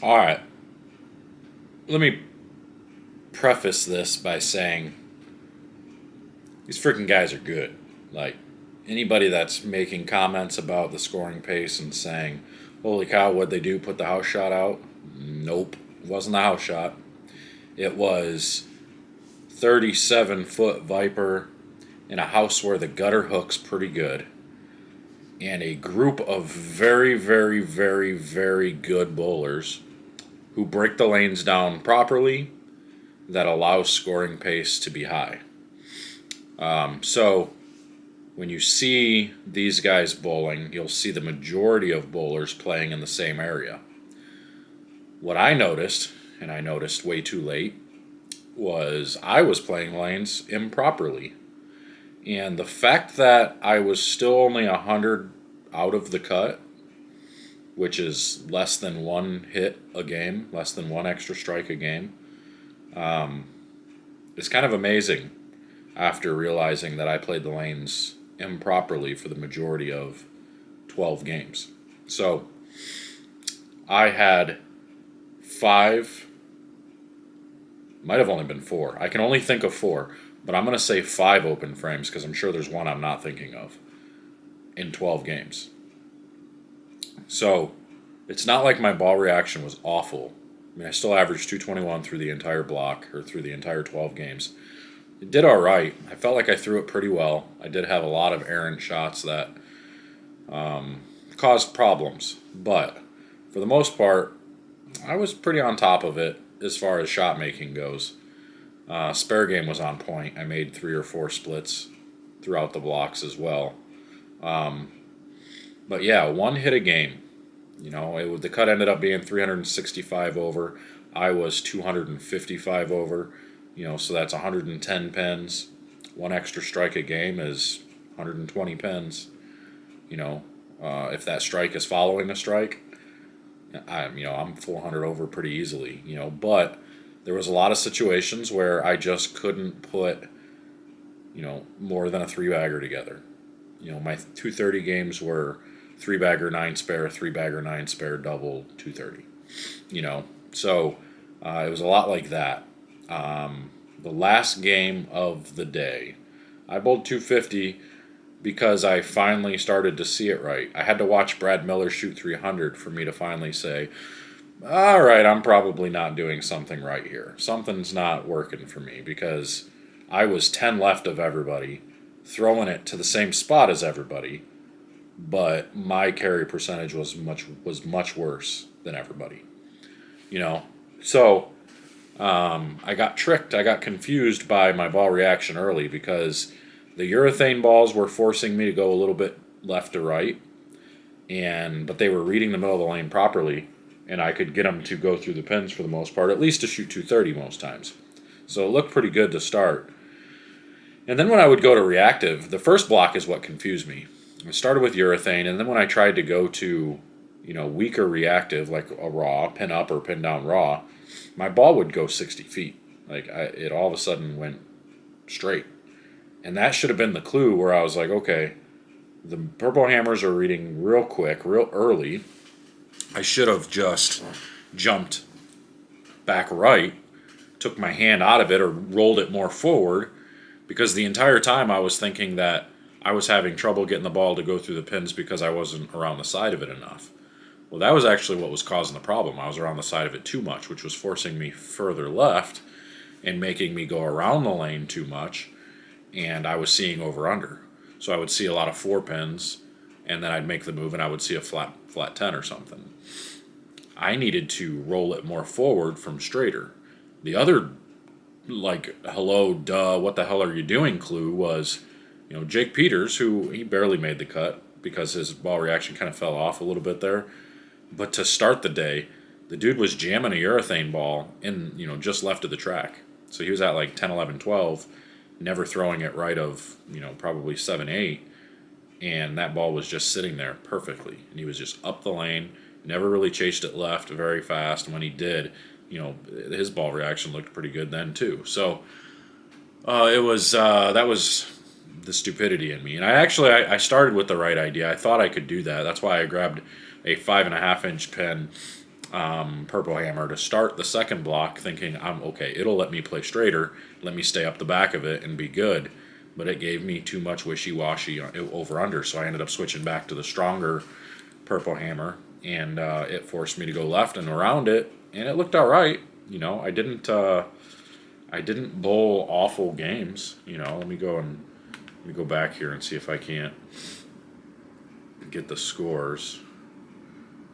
All right, let me preface this by saying these freaking guys are good. Like, anybody that's making comments about the scoring pace and saying, holy cow, what'd they do? Put the house shot out? Nope. It wasn't the house shot. It was 37-foot Viper in a house where the gutter hook's pretty good. And a group of very, very, very, very good bowlers who break the lanes down properly that allows scoring pace to be high. So when you see these guys bowling, you'll see the majority of bowlers playing in the same area. What I noticed, and I noticed way too late, was I was playing lanes improperly. And the fact that I was still only 100 out of the cut, which is less than one hit a game, less than one extra strike a game, is kind of amazing after realizing that I played the lanes improperly for the majority of 12 games. So I had 5, might have only been 4. I can only think of 4, but I'm going to say 5 open frames because I'm sure there's one I'm not thinking of in 12 games. So it's not like my ball reaction was awful. I mean, I still averaged 221 through the entire block, or through the entire 12 games. It did all right. I felt like I threw it pretty well. I did have a lot of errant shots that caused problems. But for the most part, I was pretty on top of it as far as shot making goes. Spare game was on point. I made 3 or 4 splits throughout the blocks as well. But yeah, one hit a game. You know, the cut ended up being 365 over. I was 255 over. You know, so that's 110 pins. One extra strike a game is 120 pins. You know, if that strike is following a strike, I'm 400 over pretty easily. You know, but there was a lot of situations where I just couldn't put, more than a 3-bagger together. You know, my 230 games were 3-bagger, 9 spare, 3-bagger, 9 spare, double, 230. You know, so it was a lot like that. The last game of the day, I bowled 250 because I finally started to see it right. I had to watch Brad Miller shoot 300 for me to finally say, all right, I'm probably not doing something right here. Something's not working for me because I was 10 left of everybody, throwing it to the same spot as everybody, but my carry percentage was much worse than everybody. You know, so I got tricked. I got confused by my ball reaction early because the urethane balls were forcing me to go a little bit left to right, but they were reading the middle of the lane properly, and I could get them to go through the pins for the most part, at least to shoot 230 most times. So it looked pretty good to start. And then when I would go to reactive, the first block is what confused me. I started with urethane, and then when I tried to go to, weaker reactive, like a raw, pin up or pin down raw, my ball would go 60 feet. It all of a sudden went straight. And that should have been the clue where I was like, okay, the purple hammers are reading real quick, real early. I should have just jumped back right, took my hand out of it, or rolled it more forward, because the entire time I was thinking that I was having trouble getting the ball to go through the pins because I wasn't around the side of it enough. Well, that was actually what was causing the problem. I was around the side of it too much, which was forcing me further left and making me go around the lane too much, and I was seeing over-under. So I would see a lot of 4 pins, and then I'd make the move, and I would see a flat 10 or something. I needed to roll it more forward from straighter. The other, hello, duh, what the hell are you doing clue was, Jake Peters, who he barely made the cut because his ball reaction kind of fell off a little bit there. But to start the day, the dude was jamming a urethane ball in, just left of the track. So he was at 10, 11, 12, never throwing it right of, probably 7, 8. And that ball was just sitting there perfectly. And he was just up the lane, never really chased it left very fast. And when he did, his ball reaction looked pretty good then too. So that was the stupidity in me. And I started with the right idea. I thought I could do that. That's why I grabbed a 5.5-inch pin Purple Hammer to start the second block, thinking I'm okay. It'll let me play straighter, let me stay up the back of it and be good. But it gave me too much wishy-washy over under, so I ended up switching back to the stronger Purple Hammer, and it forced me to go left and around it, and it looked all right. You know, I didn't bowl awful games. You know, let me go back here and see if I can't get the scores.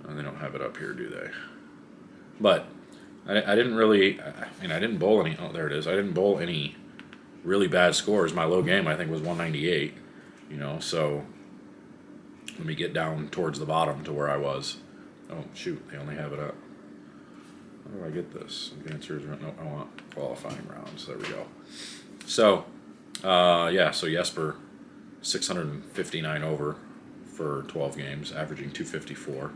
They don't have it up here, do they? But I didn't really. I mean, I didn't bowl any. Oh, there it is. I didn't bowl any really bad scores. My low game, I think, was 198. You know, so let me get down towards the bottom to where I was. Oh shoot, they only have it up. How do I get this? Advancers, no, I want qualifying rounds. There we go. So, yeah, so Jesper, 659 over for 12 games, averaging 254.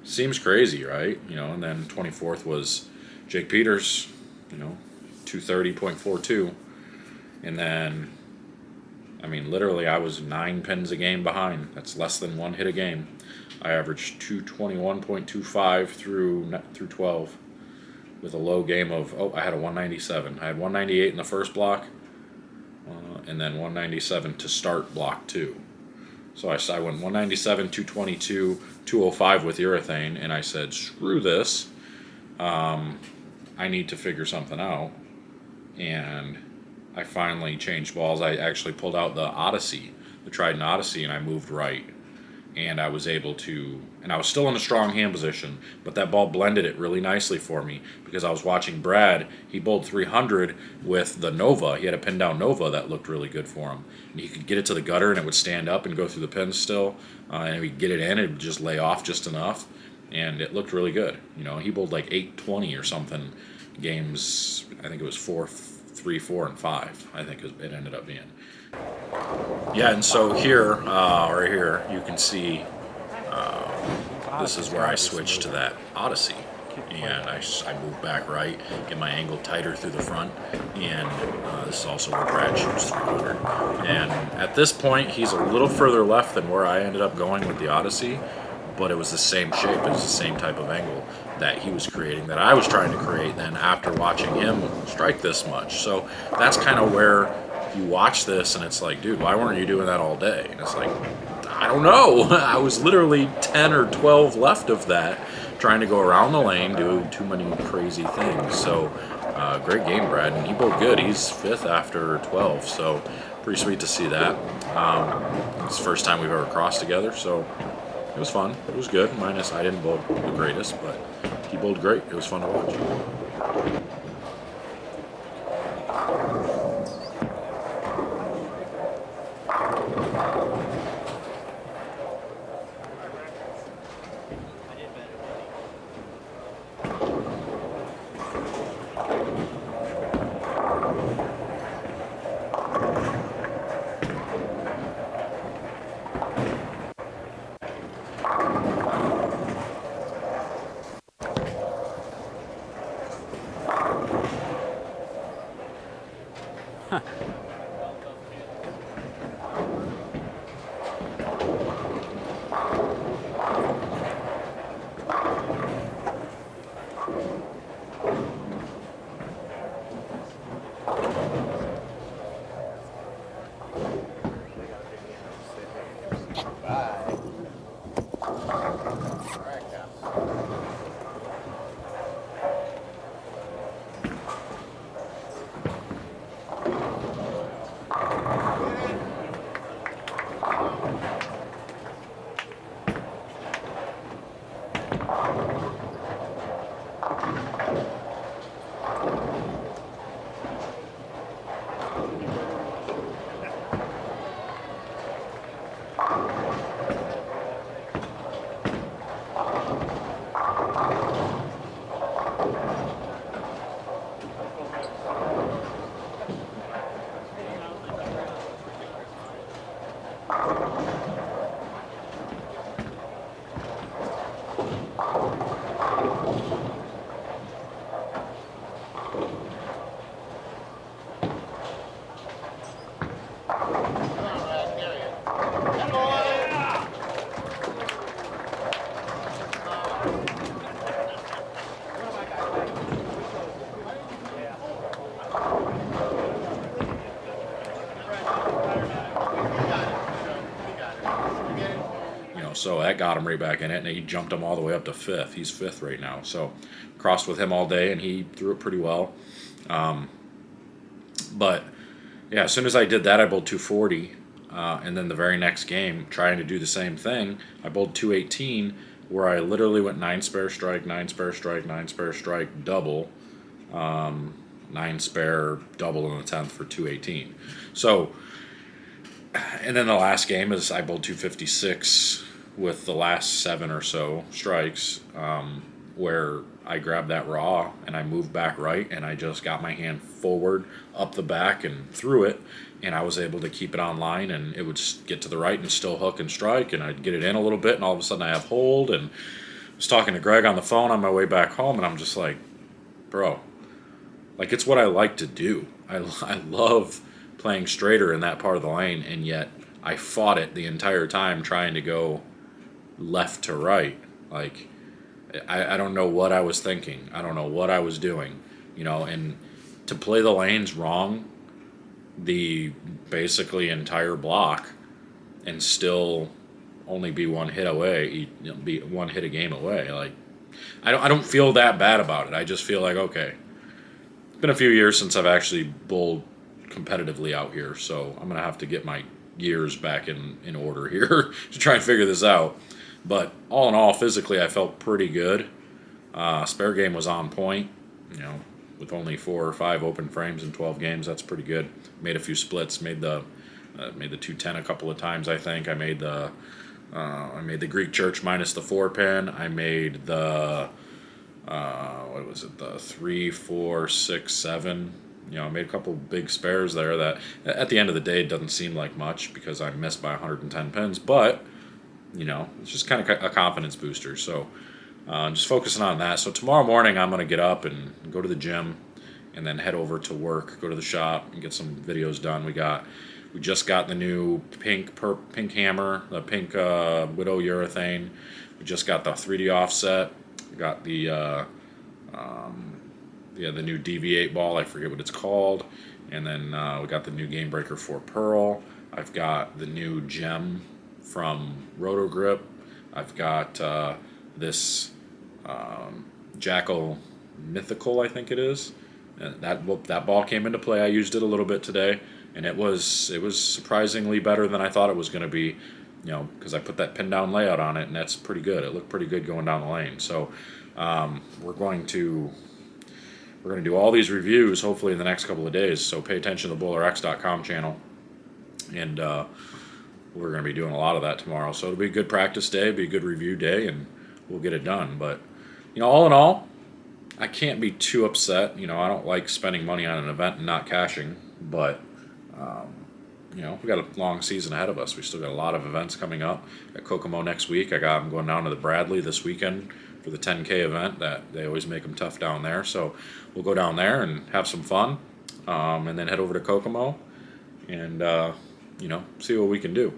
Seems crazy, right? You know, and then 24th was Jake Peters, you know, 230.42. And then, I mean, literally, I was 9 pins a game behind. That's less than 1 hit a game. I averaged 221.25 through 12 with a low game of, I had a 197. I had 198 in the first block and then 197 to start block 2. So I went 197, 222, 205 with urethane, and I said, screw this. I need to figure something out. And I finally changed balls. I actually pulled out the Odyssey, the Trident Odyssey, and I moved right. And I was able to, and I was still in a strong hand position, but that ball blended it really nicely for me because I was watching Brad. He bowled 300 with the Nova. He had a pin down Nova that looked really good for him. And he could get it to the gutter and it would stand up and go through the pins still. And we'd get it in, it would just lay off just enough. And it looked really good. You know, he bowled like 820 or something games. I think it was 4, 3, 4, and 5, I think it ended up being. Yeah, and so here, right here, you can see this is where I switched to that Odyssey. And I moved back right, get my angle tighter through the front, and this is also where Brad shoots 300. And at this point, he's a little further left than where I ended up going with the Odyssey, but it was the same shape, it was the same type of angle that he was creating, that I was trying to create then after watching him strike this much. So that's kind of where you watch this and it's like, dude, why weren't you doing that all day? And it's like, I don't know. I was literally 10 or 12 left of that, trying to go around the lane, doing too many crazy things. So great game, Brad, and he bowled good. He's 5th after 12, so pretty sweet to see that. It's the first time we've ever crossed together, so it was fun. It was good, minus I didn't bowl the greatest, but he bowled great. It was fun to watch. that got him right back in it, and he jumped him all the way up to fifth. He's fifth right now. So crossed with him all day, and he threw it pretty well. But yeah, as soon as I did that, I bowled 240. And then the very next game, trying to do the same thing, I bowled 218, where I literally went 9 spare strike, 9 spare strike, 9 spare strike, double, 9 spare, double in the 10th for 218. So, and then the last game is I bowled 256 with the last 7 or so strikes, where I grabbed that raw and I moved back right, and I just got my hand forward up the back and threw it, and I was able to keep it on line, and it would get to the right and still hook and strike, and I'd get it in a little bit, and all of a sudden I have hold. And I was talking to Greg on the phone on my way back home, and I'm just like, bro, like, it's what I like to do. I love playing straighter in that part of the lane, and yet I fought it the entire time trying to go left to right. Like, I don't know what I was thinking. I don't know what I was doing, and to play the lanes wrong the basically entire block and still only be one hit away, be one hit a game away. Like, I don't feel that bad about it. I just feel like, okay, it's been a few years since I've actually bowled competitively out here, so I'm gonna have to get my gears back in order here to try and figure this out. But all in all, physically, I felt pretty good. Spare game was on point, with only 4 or 5 open frames in 12 games. That's pretty good. Made a few splits. Made the 210 a couple of times. I think I made the Greek Church minus the 4-pin. I made the what was it? The 3, 4, 6, 7. I made a couple big spares there. That at the end of the day, it doesn't seem like much because I missed by 110 pins, but it's just kind of a confidence booster. So just focusing on that. So tomorrow morning I'm going to get up and go to the gym and then head over to work, go to the shop and get some videos done. We just got the new pink hammer, the pink Widow urethane. We just got the 3D offset. We got the new DV8 ball. I forget what it's called. And then we got the new Game Breaker 4 Pearl. I've got the new gem from Roto Grip. I've got this Jackal Mythical, I think it is. And that ball came into play. I used it a little bit today, and it was surprisingly better than I thought it was going to be. Because I put that pin down layout on it, and that's pretty good. It looked pretty good going down the lane. So we're going to do all these reviews hopefully in the next couple of days. So pay attention to the BowlerX.com channel, and we're going to be doing a lot of that tomorrow. So it'll be a good practice day, be a good review day, and we'll get it done. But all in all, I can't be too upset. I don't like spending money on an event and not cashing, but we got a long season ahead of us. We still got a lot of events coming up. At Kokomo next week, I'm going down to the Bradley this weekend for the 10K event. That they always make them tough down there, so we'll go down there and have some fun, and then head over to Kokomo and see what we can do.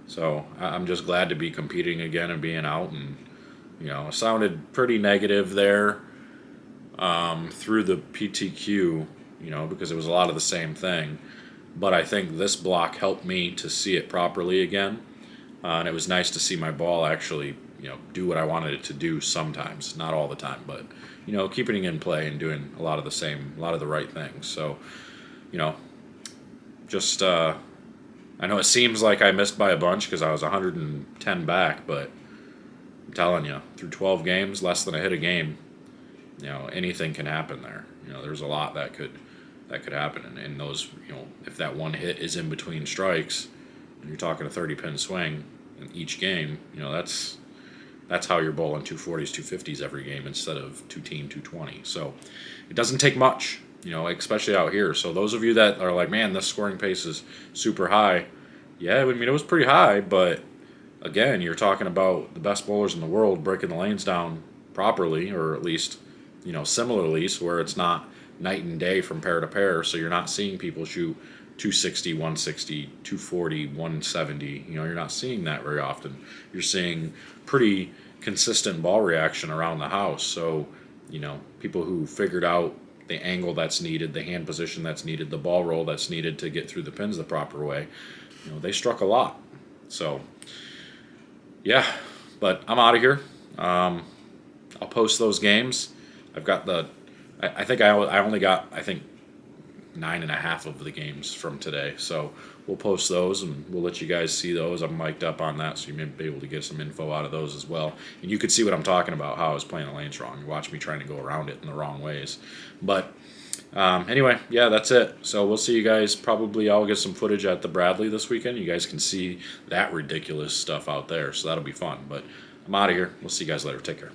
So I'm just glad to be competing again and being out. And it sounded pretty negative there through the PTQ, because it was a lot of the same thing. But I think this block helped me to see it properly again, and it was nice to see my ball actually, do what I wanted it to do sometimes, not all the time, but keeping it in play and doing a lot of the right things. So, just I know it seems like I missed by a bunch because I was 110 back, but I'm telling you, through 12 games, less than a hit a game, anything can happen there. There's a lot that could happen, and those, if that one hit is in between strikes, and you're talking a 30-pin swing in each game, that's how you're bowling 240s, 250s every game instead of 220. So it doesn't take much, especially out here. So those of you that are like, man, this scoring pace is super high, yeah, I mean, it was pretty high, but again, you're talking about the best bowlers in the world breaking the lanes down properly, or at least, similarly, so where it's not night and day from pair to pair. So you're not seeing people shoot 260, 160, 240, 170. You're not seeing that very often. You're seeing pretty consistent ball reaction around the house. So, people who figured out the angle that's needed, the hand position that's needed, the ball roll that's needed to get through the pins the proper way, they struck a lot. So, yeah. But I'm out of here. I'll post those games. I've got I think I only got, I think, 9.5 of the games from today. So we'll post those and we'll let you guys see those. I'm mic'd up on that, so you may be able to get some info out of those as well. And you could see what I'm talking about, how I was playing the lanes wrong. You watch me trying to go around it in the wrong ways. But anyway, yeah, that's it. So we'll see you guys. Probably I'll get some footage at the Bradley this weekend. You guys can see that ridiculous stuff out there. So that'll be fun. But I'm out of here. We'll see you guys later. Take care.